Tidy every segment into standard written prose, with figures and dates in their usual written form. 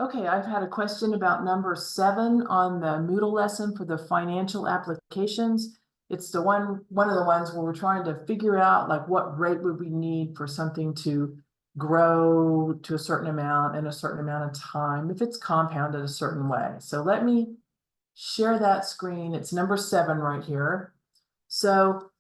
Okay, I've had a question about number 7 on the Moodle lesson for the financial applications. It's the one of the ones where we're trying to figure out like what rate would we need for something to grow to a certain amount in a certain amount of time if it's compounded a certain way. So let me share that screen. It's number 7 right here. So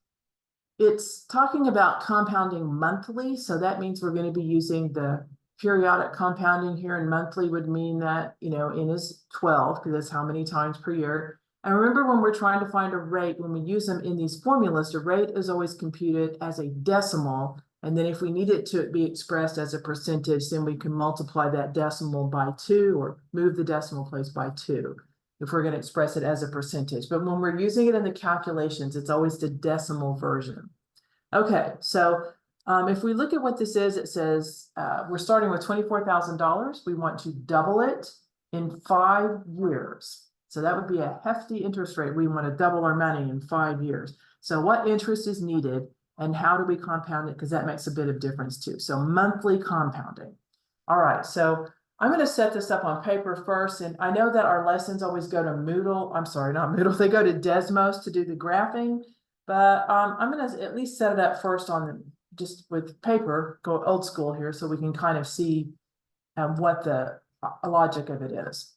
it's talking about compounding monthly. So that means we're going to be using the periodic compounding here, and monthly would mean that, n is 12 because that's how many times per year. And remember, when we're trying to find a rate, when we use them in these formulas, the rate is always computed as a decimal. And then if we need it to be expressed as a percentage, then we can multiply that decimal by 2 or move the decimal place by 2 if we're going to express it as a percentage. But when we're using it in the calculations, it's always the decimal version. Okay, so if we look at what this is, it says we're starting with $24,000. We want to double it in 5 years. So that would be a hefty interest rate. We want to double our money in 5 years. So what interest is needed and how do we compound it? Because that makes a bit of difference too. So monthly compounding. All right, so I'm going to set this up on paper first. And I know that our lessons always go to Moodle. I'm sorry, not Moodle. They go to Desmos to do the graphing. But I'm going to at least set it up first on just with paper, go old school here, so we can kind of see what the logic of it is.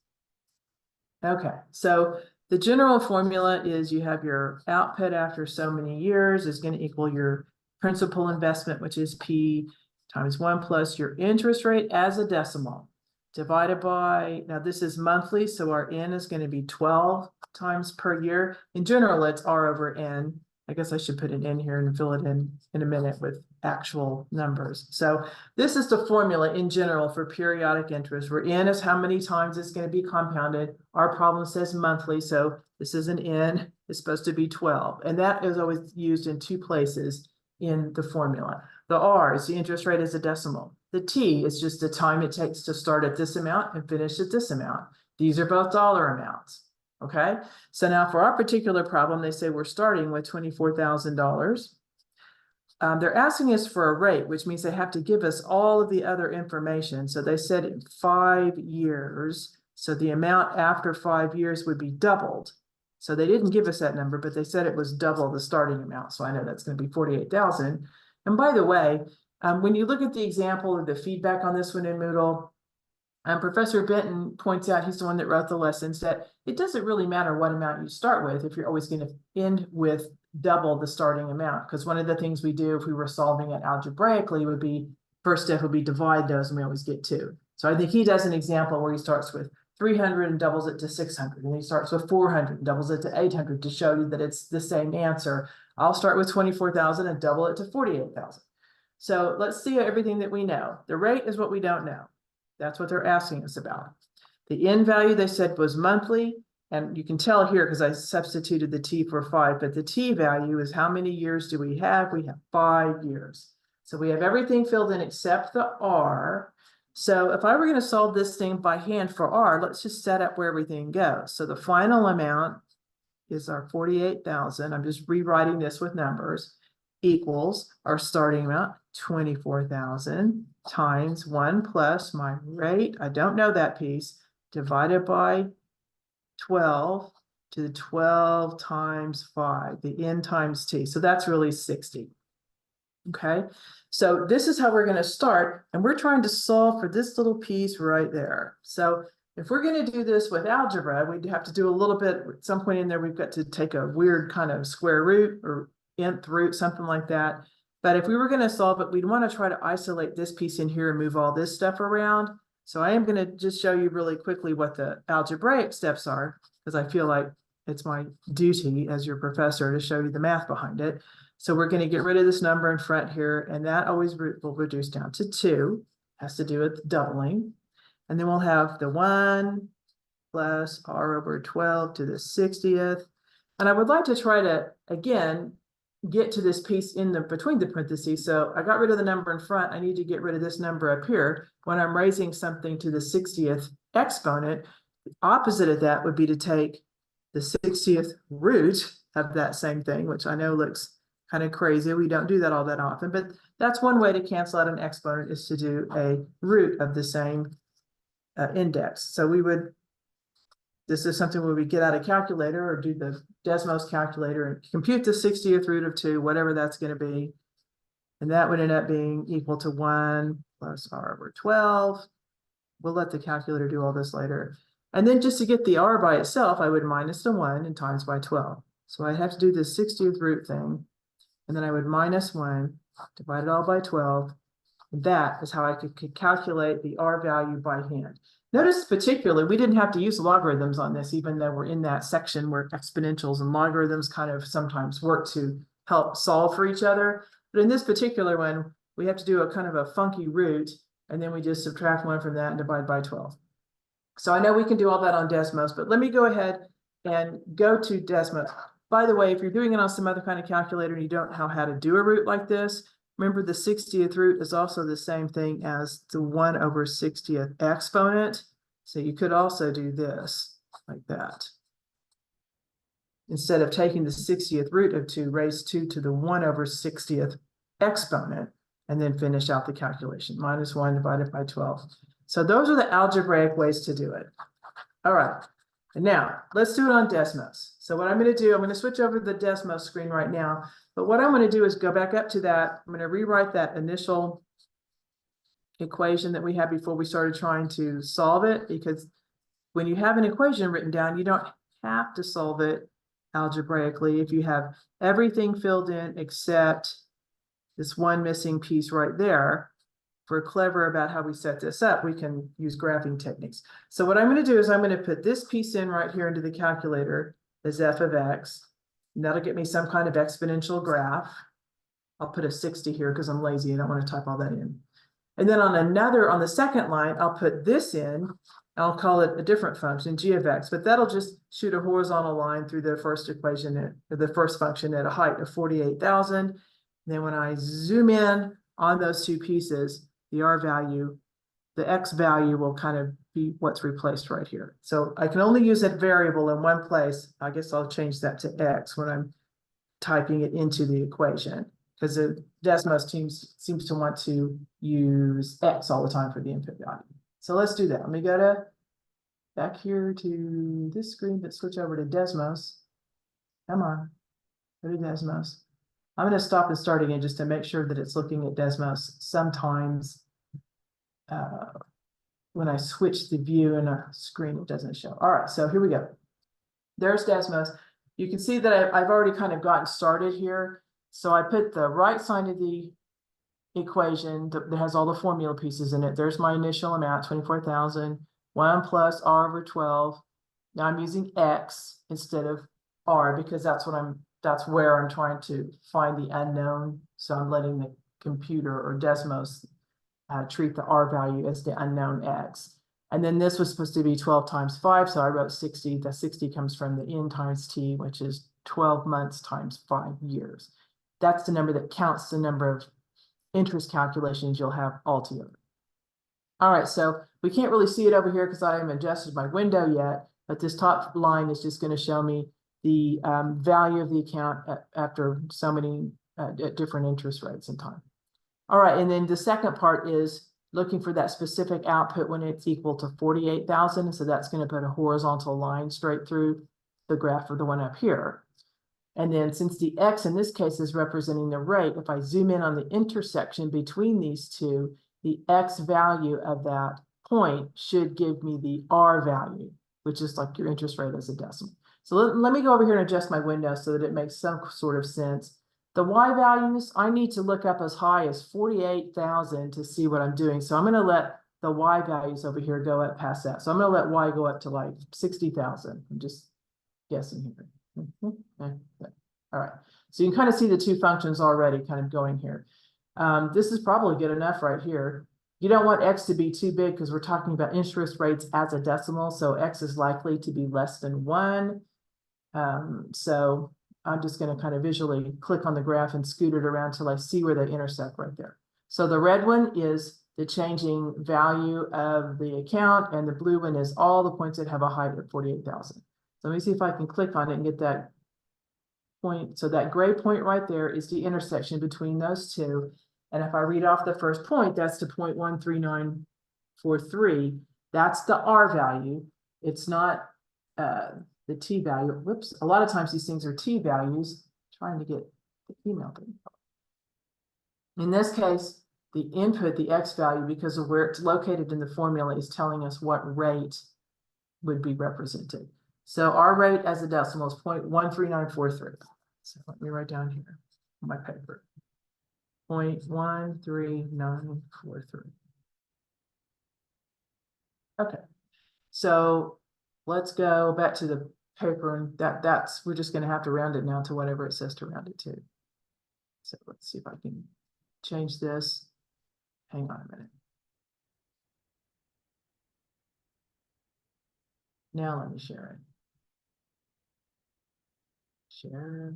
Okay, so the general formula is you have your output after so many years is going to equal your principal investment, which is P times 1 plus your interest rate as a decimal divided by, now this is monthly, so our N is going to be 12 times per year. In general, it's R over N. I guess I should put it in here and fill it in a minute with actual numbers. So this is the formula in general for periodic interest, where N is how many times it's going to be compounded. Our problem says monthly, so this is an N. It's supposed to be 12. And that is always used in 2 places in the formula. The R is the interest rate as a decimal. The T is just the time it takes to start at this amount and finish at this amount. These are both dollar amounts. Okay, so now for our particular problem, they say we're starting with $24,000. They're asking us for a rate, which means they have to give us all of the other information. So they said in 5 years, so the amount after 5 years would be doubled. So they didn't give us that number, but they said it was double the starting amount. So I know that's going to be 48,000. And by the way, when you look at the example of the feedback on this one in Moodle, Professor Benton points out, he's the one that wrote the lessons, that it doesn't really matter what amount you start with if you're always going to end with double the starting amount. Because one of the things we do if we were solving it algebraically would be, first step would be divide those, and we always get 2. So I think he does an example where he starts with 300 and doubles it to 600. And he starts with 400 and doubles it to 800 to show you that it's the same answer. I'll start with 24,000 and double it to 48,000. So let's see everything that we know. The rate is what we don't know. That's what they're asking us about. The N value they said was monthly, and you can tell here because I substituted the T for 5, but the T value is how many years do we have? We have 5 years. So we have everything filled in except the R. So if I were going to solve this thing by hand for R, let's just set up where everything goes. So the final amount is our 48,000. I'm just rewriting this with numbers, equals our starting amount, 24,000 times 1 plus my rate, I don't know that piece, divided by 12 to the 12 times 5, the N times T. So that's really 60. Okay, so this is how we're going to start, and we're trying to solve for this little piece right there. So if we're going to do this with algebra, we'd have to do a little bit, at some point in there, we've got to take a weird kind of square root or nth root, something like that. But if we were going to solve it, we'd want to try to isolate this piece in here and move all this stuff around. So I am going to just show you really quickly what the algebraic steps are, because I feel like it's my duty as your professor to show you the math behind it. So we're going to get rid of this number in front here, and that always will reduce down to 2, has to do with doubling. And then we'll have the 1 plus R over 12 to the 60th. And I would like to try to, again, get to this piece in the between the parentheses. So I got rid of the number in front. I need to get rid of this number up here. When I'm raising something to the 60th exponent, the opposite of that would be to take the 60th root of that same thing, which I know looks kind of crazy. We don't do that all that often, but that's one way to cancel out an exponent, is to do a root of the same index. So this is something where we get out a calculator or do the Desmos calculator and compute the 60th root of 2, whatever that's going to be. And that would end up being equal to 1 plus r over 12. We'll let the calculator do all this later. And then just to get the r by itself, I would minus the 1 and times by 12. So I have to do this 60th root thing. And then I would minus 1, divide it all by 12. And that is how I could calculate the r value by hand. Notice particularly, we didn't have to use logarithms on this, even though we're in that section where exponentials and logarithms kind of sometimes work to help solve for each other. But in this particular one, we have to do a kind of a funky root, and then we just subtract 1 from that and divide by 12. So I know we can do all that on Desmos, but let me go ahead and go to Desmos. By the way, if you're doing it on some other kind of calculator and you don't know how to do a root like this, remember the 60th root is also the same thing as the 1 over 60th exponent. So you could also do this like that. Instead of taking the 60th root of 2, raise 2 to the 1 over 60th exponent, and then finish out the calculation. Minus 1 divided by 12. So those are the algebraic ways to do it. All right. And now let's do it on Desmos. So what I'm going to do, I'm going to switch over to the Desmos screen right now. But what I'm going to do is go back up to that. I'm going to rewrite that initial equation that we had before we started trying to solve it, because when you have an equation written down, you don't have to solve it algebraically if you have everything filled in except this one missing piece right there. If we're clever about how we set this up, we can use graphing techniques. So what I'm going to do is I'm going to put this piece in right here into the calculator as f of x. And that'll get me some kind of exponential graph. I'll put a 60 here because I'm lazy. I don't want to type all that in. And then on the second line, I'll put this in. I'll call it a different function, g of x, but that'll just shoot a horizontal line through the first equation, or the first function at a height of 48,000. Then when I zoom in on those two pieces, the r value, the x value will kind of be what's replaced right here. So I can only use that variable in one place. I guess I'll change that to x when I'm typing it into the equation, because the Desmos seems to want to use x all the time for the input value. So let's do that. Let me go back here to this screen, but switch over to Desmos. Come on, go to Desmos. I'm going to stop and start again just to make sure that it's looking at Desmos. Sometimes when I switch the view in a screen, it doesn't show. All right, so here we go. There's Desmos. You can see that I've already kind of gotten started here. So I put the right side of the equation that has all the formula pieces in it. There's my initial amount, 24,000, 1 plus r over 12. Now I'm using x instead of r because that's where I'm trying to find the unknown. So I'm letting the computer or Desmos treat the r value as the unknown x. And then this was supposed to be 12 times 5, so I wrote 60. The 60 comes from the n times t, which is 12 months times 5 years. That's the number that counts the number of interest calculations you'll have altogether. All right, so we can't really see it over here because I haven't adjusted my window yet, but this top line is just going to show me the value of the account after so many different interest rates and time. All right, and then the second part is looking for that specific output when it's equal to 48,000. So that's going to put a horizontal line straight through the graph of the one up here. And then since the x in this case is representing the rate, if I zoom in on the intersection between these two, the x value of that point should give me the r value, which is like your interest rate as a decimal. So let me go over here and adjust my window so that it makes some sort of sense. The y values, I need to look up as high as 48,000 to see what I'm doing. So I'm going to let the y values over here go up past that. So I'm going to let y go up to like 60,000. I'm just guessing here. All right. So you can kind of see the two functions already kind of going here. This is probably good enough right here. You don't want x to be too big because we're talking about interest rates as a decimal. So x is likely to be less than 1. So I'm just going to kind of visually click on the graph and scoot it around till I see where they intersect right there. So the red one is the changing value of the account, and the blue one is all the points that have a height of 48,000. So let me see if I can click on it and get that point. So that gray point right there is the intersection between those two. And if I read off the first point, that's the 0.13943. That's the R value. It's not the T value. Whoops, a lot of times these things are T values, trying to get the email thing. In this case, the input, the X value, because of where it's located in the formula, is telling us what rate would be represented. So our rate as a decimal is 0.13943. So let me write down here on my paper. 0.13943. Okay, so let's go back to the paper, and that's we're just going to have to round it now to whatever it says to round it to. So let's see if I can change this. Hang on a minute. Now let me share it. Share.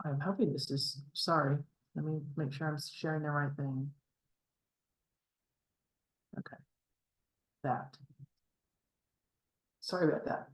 I'm hoping this is, sorry, let me make sure I'm sharing the right thing. Okay, that. Sorry about that.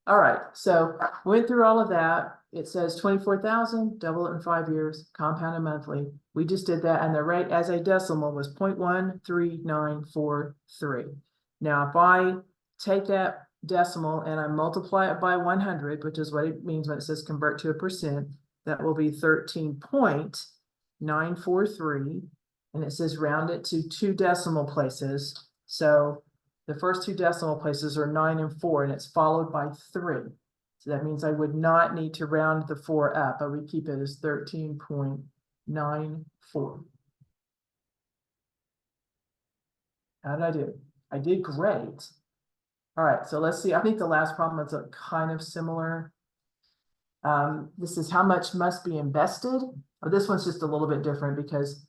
All right, so went through all of that. It says 24,000, double it in 5 years, compounded monthly. We just did that, and the rate as a decimal was 0.13943. Now, if I take that decimal and I multiply it by 100, which is what it means when it says convert to a percent, that will be 13.943, and it says round it to 2 decimal places. So the first 2 decimal places are 9 and 4, and it's followed by 3. So that means I would not need to round the 4 up. I would keep it as 13.94. How did I do? I did great. All right, so let's see. I think the last problem is a kind of similar. This is how much must be invested. Oh, this one's just a little bit different because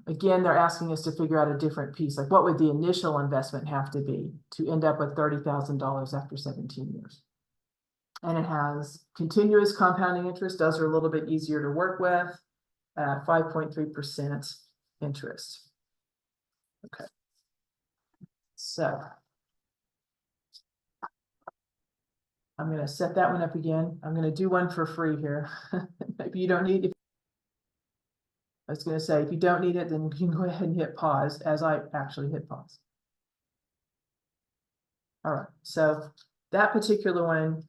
again, they're asking us to figure out a different piece. Like, what would the initial investment have to be to end up with $30,000 after 17 years? And it has continuous compounding interest. Those are a little bit easier to work with. 5.3% interest. Okay. So I'm going to set that one up again. I'm going to do one for free here. Maybe you don't need it. I was going to say, if you don't need it, then you can go ahead and hit pause, as I actually hit pause. All right, so that particular one,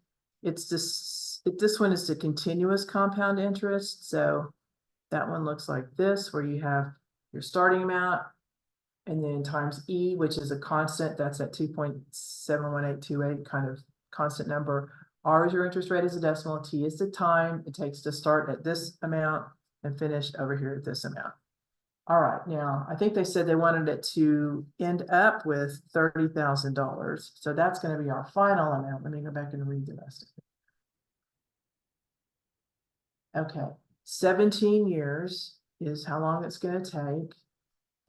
it's this one is the continuous compound interest. So that one looks like this, where you have your starting amount and then times E, which is a constant. That's at 2.71828, kind of constant number. R is your interest rate as a decimal. T is the time it takes to start at this amount and finish over here at this amount. All right, now I think they said they wanted it to end up with $30,000. So that's going to be our final amount. Let me go back and read the rest of it. Okay, 17 years is how long it's going to take.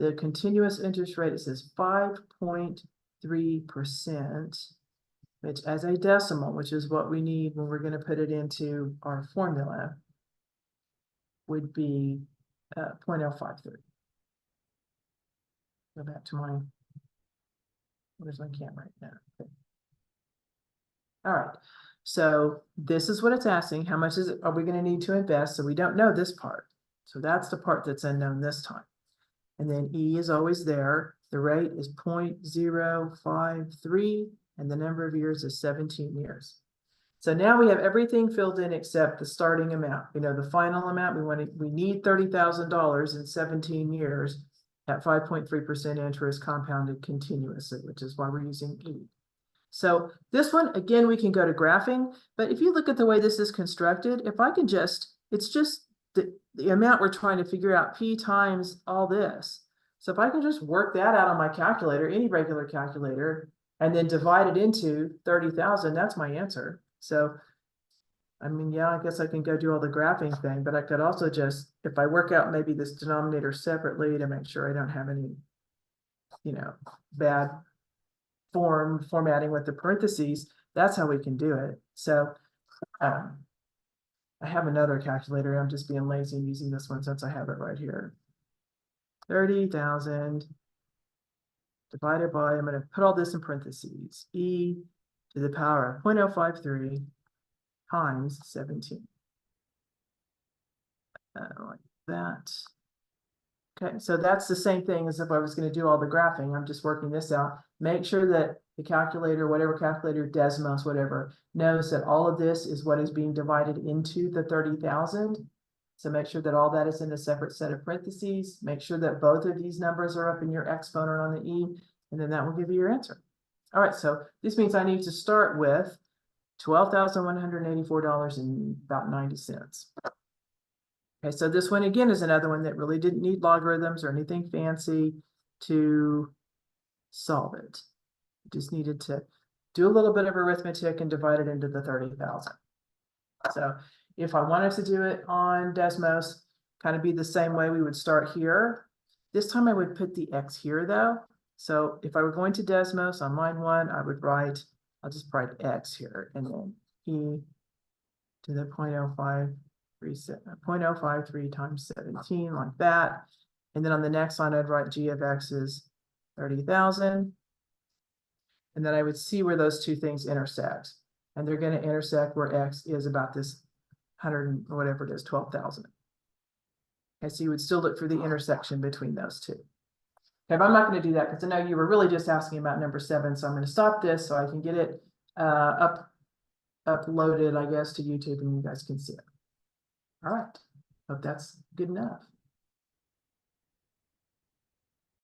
The continuous interest rate, it says 5.3%, which as a decimal, which is what we need when we're going to put it into our formula, would be 0.053. Go back to my, where's my camera right now? Okay. All right, so this is what it's asking. How much are we going to need to invest? So we don't know this part. So that's the part that's unknown this time. And then E is always there. The rate is 0.053, and the number of years is 17 years. So now we have everything filled in except the starting amount. You know, the final amount, we need $30,000 in 17 years at 5.3% interest compounded continuously, which is why we're using E. So this one, again, we can go to graphing, but if you look at the way this is constructed, if I can just, it's just the amount we're trying to figure out, P times all this. So if I can just work that out on my calculator, any regular calculator, and then divide it into 30,000, that's my answer. So, I mean, yeah, I guess I can go do all the graphing thing, but I could also just, if I work out maybe this denominator separately to make sure I don't have any, you know, bad formatting with the parentheses, that's how we can do it. So, I have another calculator. I'm just being lazy and using this one since I have it right here. 30,000 divided by, I'm going to put all this in parentheses, E to the power of 0.053 times 17. Like that. Okay, so that's the same thing as if I was gonna do all the graphing. I'm just working this out. Make sure that the calculator, whatever calculator, Desmos, whatever, knows that all of this is what is being divided into the 30,000. So make sure that all that is in a separate set of parentheses. Make sure that both of these numbers are up in your exponent on the E, and then that will give you your answer. All right, so this means I need to start with $12,184 and about 90 cents. Okay, so this one again is another one that really didn't need logarithms or anything fancy to solve it. Just needed to do a little bit of arithmetic and divide it into the 30,000. So if I wanted to do it on Desmos, kind of be the same way, we would start here. This time I would put the X here though. So if I were going to Desmos on line 1, I would write, I'll just write X here and then E to the 0.053 times 17 like that. And then on the next line, I'd write G of X is 30,000. And then I would see where those two things intersect. And they're going to intersect where X is about this 100 or whatever it is, 12,000. Okay, so you would still look for the intersection between those two. Okay, but I'm not going to do that because I know you were really just asking about number 7. So I'm going to stop this so I can get it uploaded, I guess, to YouTube and you guys can see it. All right, hope that's good enough.